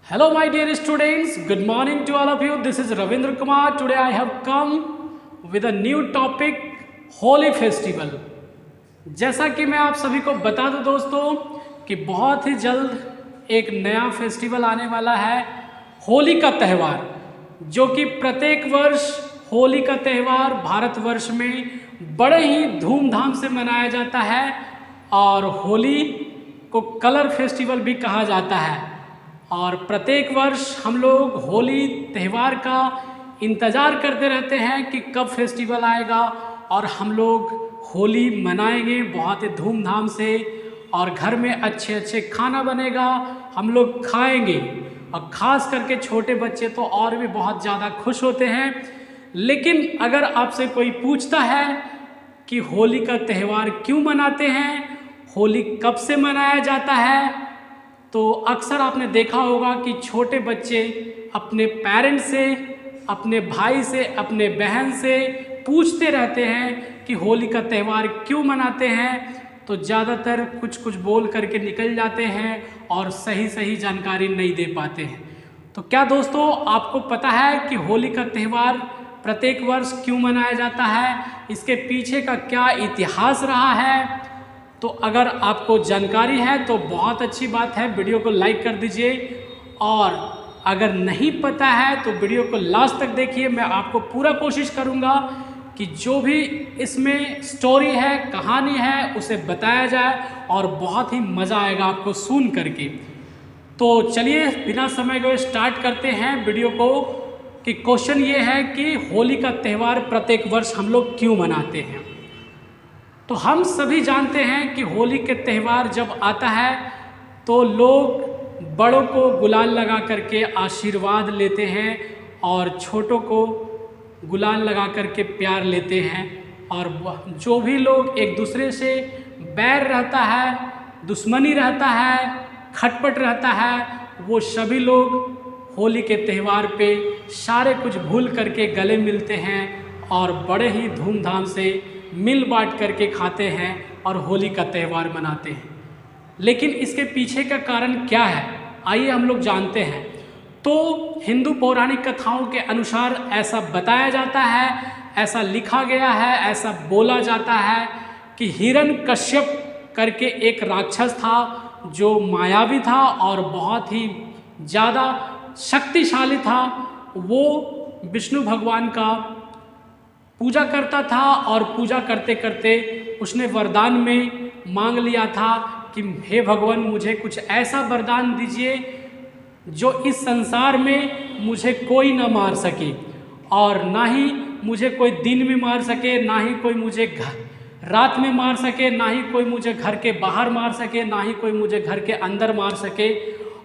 Hello, my dear students. Good morning to all of you. This is Ravindra Kumar. Today I have come with a new topic, Holi festival. जैसा कि मैं आप सभी को बता दूं दोस्तों कि बहुत ही जल्द एक नया फेस्टिवल आने वाला है, होली का त्यौहार, जो कि प्रत्येक वर्ष होली का त्यौहार भारतवर्ष में बड़े ही धूमधाम से मनाया जाता है और होली को कलर फेस्टिवल भी कहा जाता है। और प्रत्येक वर्ष हम लोग होली त्यौहार का इंतज़ार करते रहते हैं कि कब फेस्टिवल आएगा और हम लोग होली मनाएंगे बहुत ही धूमधाम से और घर में अच्छे अच्छे खाना बनेगा, हम लोग खाएंगे और ख़ास करके छोटे बच्चे तो और भी बहुत ज़्यादा खुश होते हैं। लेकिन अगर आपसे कोई पूछता है कि होली का त्यौहार क्यों मनाते हैं, होली कब से मनाया जाता है, तो अक्सर आपने देखा होगा कि छोटे बच्चे अपने पेरेंट्स से, अपने भाई से, अपने बहन से पूछते रहते हैं कि होली का त्यौहार क्यों मनाते हैं, तो ज़्यादातर कुछ कुछ बोल करके निकल जाते हैं और सही सही जानकारी नहीं दे पाते हैं। तो क्या दोस्तों आपको पता है कि होली का त्यौहार प्रत्येक वर्ष क्यों मनाया जाता है, इसके पीछे का क्या इतिहास रहा है? तो अगर आपको जानकारी है तो बहुत अच्छी बात है, वीडियो को लाइक कर दीजिए और अगर नहीं पता है तो वीडियो को लास्ट तक देखिए। मैं आपको पूरा कोशिश करूंगा कि जो भी इसमें स्टोरी है, कहानी है, उसे बताया जाए और बहुत ही मज़ा आएगा आपको सुन करके। तो चलिए बिना समय गए स्टार्ट करते हैं वीडियो को। कि क्वेश्चन ये है कि होली का त्यौहार प्रत्येक वर्ष हम लोग क्यों मनाते हैं। तो हम सभी जानते हैं कि होली के त्यौहार जब आता है तो लोग बड़ों को गुलाल लगा करके आशीर्वाद लेते हैं और छोटों को गुलाल लगा करके प्यार लेते हैं। और जो भी लोग एक दूसरे से बैर रहता है, दुश्मनी रहता है, खटपट रहता है, वो सभी लोग होली के त्यौहार पे सारे कुछ भूल करके गले मिलते हैं और बड़े ही धूमधाम से मिल बांट करके खाते हैं और होली का त्यौहार मनाते हैं। लेकिन इसके पीछे का कारण क्या है, आइए हम लोग जानते हैं। तो हिंदू पौराणिक कथाओं के अनुसार ऐसा बताया जाता है, ऐसा लिखा गया है, ऐसा बोला जाता है कि हिरण्यकश्यप करके एक राक्षस था जो मायावी था और बहुत ही ज़्यादा शक्तिशाली था। वो विष्णु भगवान का पूजा करता था और पूजा करते करते उसने वरदान में मांग लिया था कि हे भगवान, मुझे कुछ ऐसा वरदान दीजिए जो इस संसार में मुझे कोई ना मार सके और ना ही मुझे कोई दिन में मार सके, ना ही कोई मुझे रात में मार सके, ना ही कोई मुझे घर के बाहर मार सके, ना ही कोई मुझे घर के अंदर मार सके।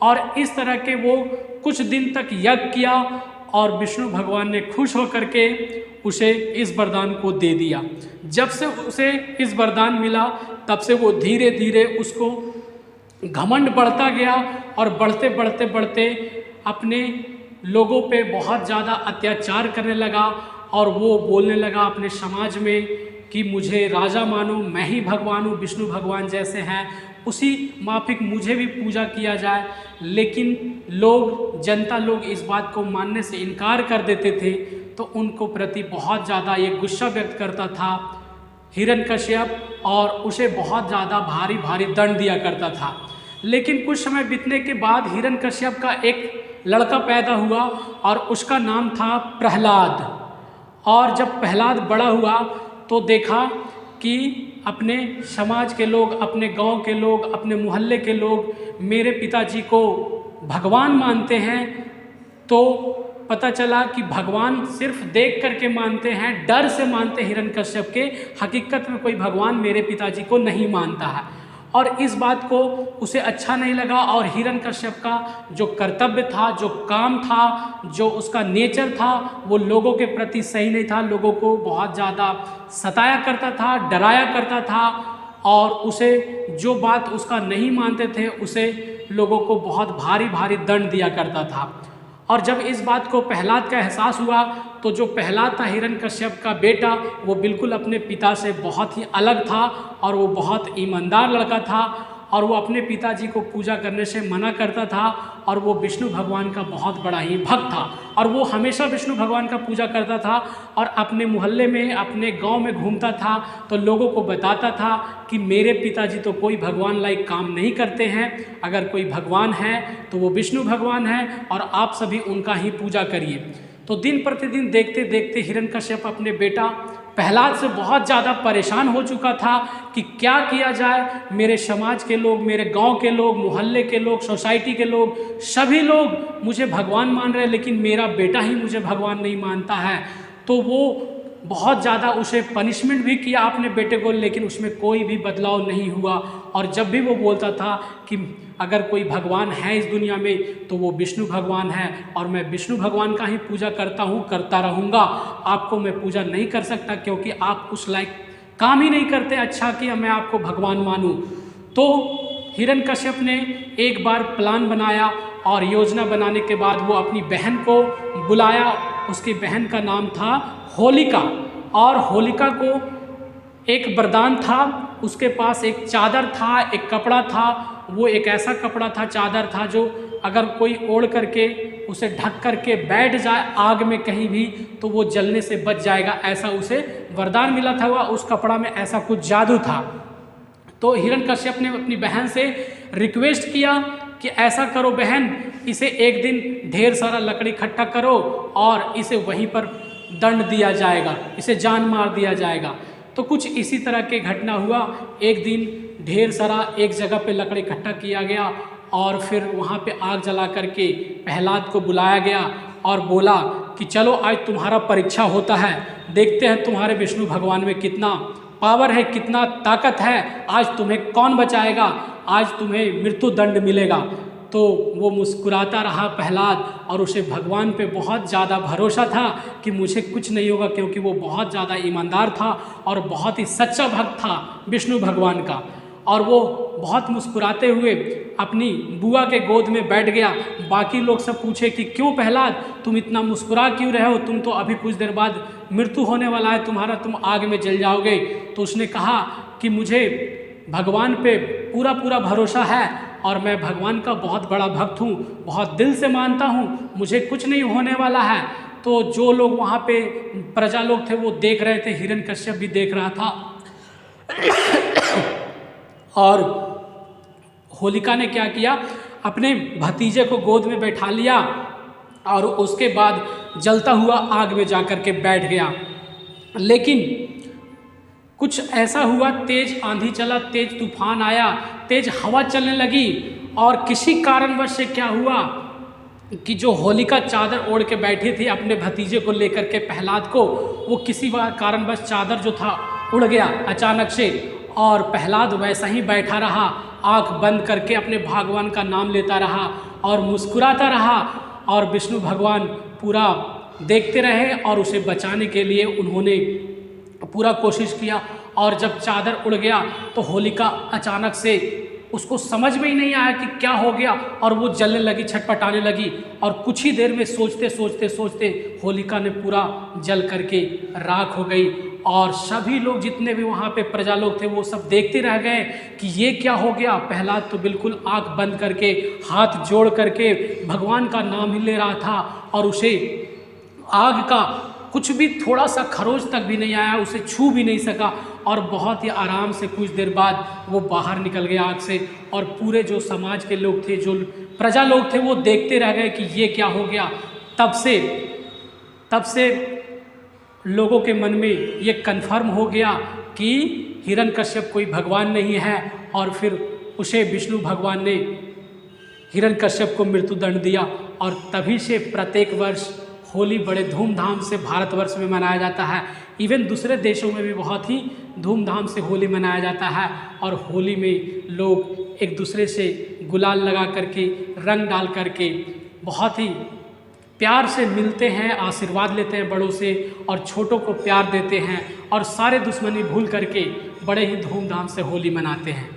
और इस तरह के वो कुछ दिन तक यज्ञ किया और विष्णु भगवान ने खुश होकर के उसे इस वरदान को दे दिया। जब से उसे इस वरदान मिला तब से वो धीरे धीरे उसको घमंड बढ़ता गया और बढ़ते बढ़ते बढ़ते अपने लोगों पे बहुत ज़्यादा अत्याचार करने लगा और वो बोलने लगा अपने समाज में कि मुझे राजा मानो, मैं ही भगवान हूँ, विष्णु भगवान जैसे हैं उसी माफिक मुझे भी पूजा किया जाए। लेकिन लोग, जनता लोग इस बात को मानने से इनकार कर देते थे, तो उनको प्रति बहुत ज़्यादा ये गुस्सा व्यक्त करता था हिरण्यकश्यप और उसे बहुत ज़्यादा भारी भारी दंड दिया करता था। लेकिन कुछ समय बीतने के बाद हिरण्यकश्यप का एक लड़का पैदा हुआ और उसका नाम था प्रहलाद। और जब प्रहलाद बड़ा हुआ तो देखा कि अपने समाज के लोग, अपने गांव के लोग, अपने मोहल्ले के लोग मेरे पिताजी को भगवान मानते हैं। तो पता चला कि भगवान सिर्फ देख करके मानते हैं, डर से मानते हिरण्यकश्यप के, हकीकत में कोई भगवान मेरे पिताजी को नहीं मानता है। और इस बात को उसे अच्छा नहीं लगा और हिरण्यकश्यप का जो कर्तव्य था, जो काम था, जो उसका नेचर था, वो लोगों के प्रति सही नहीं था। लोगों को बहुत ज़्यादा सताया करता था, डराया करता था और उसे जो बात उसका नहीं मानते थे उसे लोगों को बहुत भारी भारी दंड दिया करता था। और जब इस बात को प्रहलाद का एहसास हुआ तो जो प्रहलाद था हिरण्यकश्यप का बेटा, वो बिल्कुल अपने पिता से बहुत ही अलग था और वो बहुत ईमानदार लड़का था और वो अपने पिताजी को पूजा करने से मना करता था, और वो विष्णु भगवान का बहुत बड़ा ही भक्त था, और वो हमेशा विष्णु भगवान का पूजा करता था, और अपने मोहल्ले में, अपने गांव में घूमता था तो लोगों को बताता था कि मेरे पिताजी तो कोई भगवान लायक काम नहीं करते हैं, अगर कोई भगवान है तो वो विष्णु भगवान है, और आप सभी उनका ही पूजा करिए। तो दिन प्रतिदिन देखते देखते हिरण्यकश्यप अपने बेटा प्रहलाद से बहुत ज़्यादा परेशान हो चुका था कि क्या किया जाए। मेरे समाज के लोग, मेरे गांव के लोग, मोहल्ले के लोग, सोसाइटी के लोग, सभी लोग मुझे भगवान मान रहे हैं, लेकिन मेरा बेटा ही मुझे भगवान नहीं मानता है। तो वो बहुत ज़्यादा उसे पनिशमेंट भी किया अपने बेटे को, लेकिन उसमें कोई भी बदलाव नहीं हुआ। और जब भी वो बोलता था कि अगर कोई भगवान है इस दुनिया में तो वो विष्णु भगवान है, और मैं विष्णु भगवान का ही पूजा करता हूँ, करता रहूँगा, आपको मैं पूजा नहीं कर सकता क्योंकि आप उस लायक काम ही नहीं करते अच्छा कि मैं आपको भगवान मानूँ। तो हिरण्यकश्यप ने एक बार प्लान बनाया, और योजना बनाने के बाद वो अपनी बहन को बुलाया। उसकी बहन का नाम था होलिका, और होलिका को एक वरदान था, उसके पास एक चादर था, एक कपड़ा था। वो एक ऐसा कपड़ा था, चादर था, जो अगर कोई ओढ़ करके उसे ढक करके बैठ जाए आग में कहीं भी तो वो जलने से बच जाएगा, ऐसा उसे वरदान मिला था। वह उस कपड़ा में ऐसा कुछ जादू था। तो हिरण्यकश्यप ने अपनी बहन से रिक्वेस्ट किया कि ऐसा करो बहन, इसे एक दिन ढेर सारा लकड़ी इकट्ठा करो और इसे वहीं पर दंड दिया जाएगा, इसे जान मार दिया जाएगा। तो कुछ इसी तरह के घटना हुआ। एक दिन ढेर सारा एक जगह पे लकड़ी इकट्ठा किया गया, और फिर वहाँ पे आग जला करके प्रहलाद को बुलाया गया और बोला कि चलो आज तुम्हारा परीक्षा होता है, देखते हैं तुम्हारे विष्णु भगवान में कितना पावर है, कितना ताकत है, आज तुम्हें कौन बचाएगा, आज तुम्हें मृत्यु दंड मिलेगा। तो वो मुस्कुराता रहा प्रहलाद, और उसे भगवान पे बहुत ज़्यादा भरोसा था कि मुझे कुछ नहीं होगा, क्योंकि वो बहुत ज़्यादा ईमानदार था और बहुत ही सच्चा भक्त था विष्णु भगवान का। और वो बहुत मुस्कुराते हुए अपनी बुआ के गोद में बैठ गया। बाकी लोग सब पूछे कि क्यों प्रहलाद, तुम इतना मुस्कुरा क्यों रहे हो, तुम तो अभी कुछ देर बाद मृत्यु होने वाला है तुम्हारा, तुम आग में जल जाओगे। तो उसने कहा कि मुझे भगवान पे पूरा पूरा भरोसा है, और मैं भगवान का बहुत बड़ा भक्त हूँ, बहुत दिल से मानता हूँ, मुझे कुछ नहीं होने वाला है। तो जो लोग वहाँ पे प्रजा लोग थे वो देख रहे थे, हिरण्यकश्यप भी देख रहा था। और होलिका ने क्या किया, अपने भतीजे को गोद में बैठा लिया और उसके बाद जलता हुआ आग में जाकर के बैठ गया। लेकिन कुछ ऐसा हुआ, तेज आंधी चला, तेज तूफान आया, तेज हवा चलने लगी, और किसी कारणवश से क्या हुआ कि जो होलिका चादर ओढ़ के बैठी थी अपने भतीजे को लेकर के प्रहलाद को, वो किसी कारणवश चादर जो था उड़ गया अचानक से, और प्रहलाद वैसा ही बैठा रहा, आंख बंद करके अपने भगवान का नाम लेता रहा और मुस्कुराता रहा। और विष्णु भगवान पूरा देखते रहे, और उसे बचाने के लिए उन्होंने पूरा कोशिश किया। और जब चादर उड़ गया तो होलिका अचानक से, उसको समझ में ही नहीं आया कि क्या हो गया, और वो जलने लगी, छटपटाने लगी। और कुछ ही देर में सोचते सोचते सोचते होलिका ने पूरा जल करके राख हो गई। और सभी लोग, जितने भी वहाँ पे प्रजा लोग थे, वो सब देखते रह गए कि ये क्या हो गया। प्रहलाद तो बिल्कुल आंख बंद करके, हाथ जोड़ करके भगवान का नाम ही ले रहा था, और उसे आग का कुछ भी थोड़ा सा खरोच तक भी नहीं आया, उसे छू भी नहीं सका। और बहुत ही आराम से कुछ देर बाद वो बाहर निकल गया आग से। और पूरे जो समाज के लोग थे, जो प्रजा लोग थे, वो देखते रह गए कि ये क्या हो गया। तब से लोगों के मन में ये कन्फर्म हो गया कि हिरण्यकश्यप कोई भगवान नहीं है। और फिर उसे विष्णु भगवान ने हिरण्यकश्यप को मृत्युदंड दिया। और तभी से प्रत्येक वर्ष होली बड़े धूमधाम से भारतवर्ष में मनाया जाता है। इवन दूसरे देशों में भी बहुत ही धूमधाम से होली मनाया जाता है। और होली में लोग एक दूसरे से गुलाल लगा करके, रंग डाल करके बहुत ही प्यार से मिलते हैं, आशीर्वाद लेते हैं बड़ों से, और छोटों को प्यार देते हैं, और सारे दुश्मनी भूल करके बड़े ही धूमधाम से होली मनाते हैं।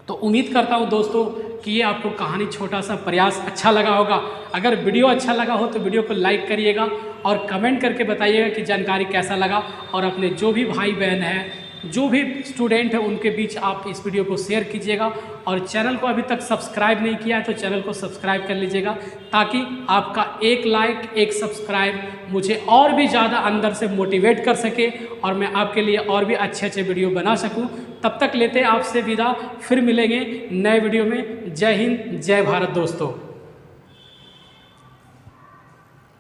तो उम्मीद करता हूँ दोस्तों कि ये आपको कहानी, छोटा सा प्रयास अच्छा लगा होगा। अगर वीडियो अच्छा लगा हो तो वीडियो को लाइक करिएगा और कमेंट करके बताइएगा कि जानकारी कैसा लगा। और अपने जो भी भाई बहन हैं जो भी स्टूडेंट है उनके बीच आप इस वीडियो को शेयर कीजिएगा, और चैनल को अभी तक सब्सक्राइब नहीं किया है तो चैनल को सब्सक्राइब कर लीजिएगा, ताकि आपका एक लाइक एक सब्सक्राइब मुझे और भी ज़्यादा अंदर से मोटिवेट कर सके और मैं आपके लिए और भी अच्छे अच्छे वीडियो बना सकूं। तब तक लेते हैं आपसे विदा, फिर मिलेंगे नए वीडियो में। जय हिंद, जय भारत दोस्तों।